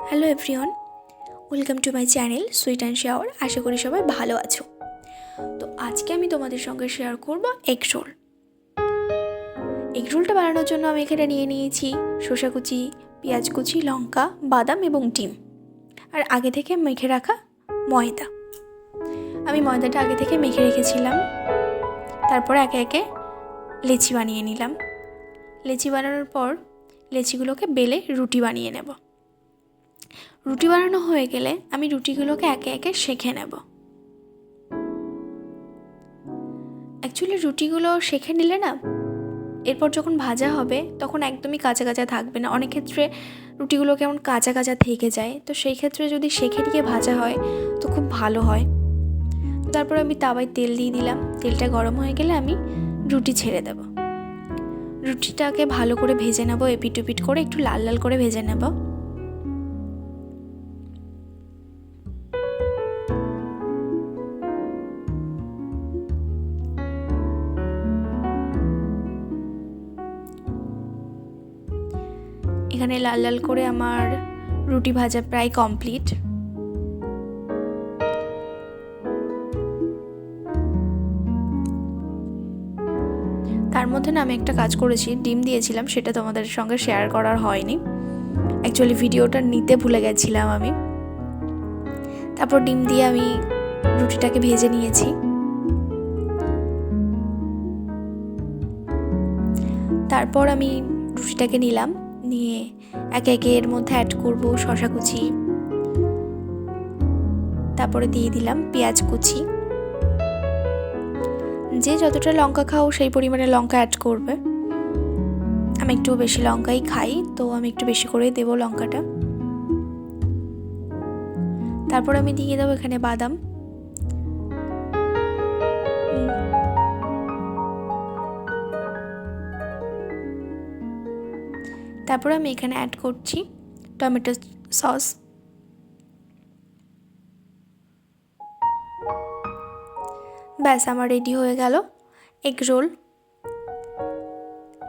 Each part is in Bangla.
Hello everyone, welcome to my channel sweet and shower. আশা করি সবাই ভালো আছো। তো আজকে আমি তোমাদের সঙ্গে শেয়ার করব এগ রোল। এগ রোলটা বানানোর জন্য আমি এখানে নিয়ে নিয়েছি শসা কুচি, পেঁয়াজ কুচি, লঙ্কা, বাদাম এবং ডিম, আর আগে থেকে মেখে রাখা ময়দা। আমি ময়দাটা আগে থেকে মেখে রেখেছিলাম। তারপর একে একে লেচি বানিয়ে নিলাম। লেচি বানানোর পর লেচিগুলোকে বেলে রুটি বানিয়ে নেব। রুটি বানানো হয়ে গেলে আমি রুটিগুলোকে একে একে সেঁকে নেব। অ্যাকচুয়ালি রুটিগুলো সেঁকে নিলে না, এরপর যখন ভাজা হবে তখন একদমই কাঁচা কাঁচা থাকবে না। অনেক ক্ষেত্রে রুটিগুলো কেমন কাঁচা কাঁচা থেকে যায়, তো সেই ক্ষেত্রে যদি সেঁকে নিয়ে ভাজা হয় তো খুব ভালো হয়। তারপর আমি তাওয়ায় তেল দিয়ে দিলাম। তেলটা গরম হয়ে গেলে আমি রুটি ছেড়ে দেব। রুটিটাকে ভালো করে ভেজে নেব, এপিট ওপিট করে একটু লাল লাল করে ভেজে নেব। এখানে লাল লাল করে আমার রুটি ভাজা প্রায় কমপ্লিট। তার মধ্যে না আমি একটা কাজ করেছি, ডিম দিয়েছিলাম, সেটা তোমাদের সঙ্গে শেয়ার করার হয়নি। অ্যাকচুয়ালি ভিডিওটা নিতে ভুলে গেছিলাম আমি। তারপর ডিম দিয়ে আমি রুটিটাকে ভেজে নিয়েছি। তারপর আমি রুটিটাকে নিলাম, নিয়ে একে একে এর মধ্যে অ্যাড করব শসা কুচি, তারপরে দিয়ে দিলাম পেঁয়াজ কুচি। যে যতটা লঙ্কা খাও সেই পরিমাণে লঙ্কা অ্যাড করবে। আমি একটু বেশি লঙ্কাই খাই, তো আমি একটু বেশি করেই দেবো লঙ্কাটা। তারপর আমি দিয়ে দেবো এখানে বাদাম। তারপর আমি এখানে অ্যাড করছি টমেটো সস। ব্যাস, আমার রেডি হয়ে গেল এগ রোল।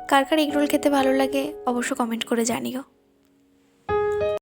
কার কার এগ রোল খেতে ভালো লাগে অবশ্য কমেন্ট করে জানিও।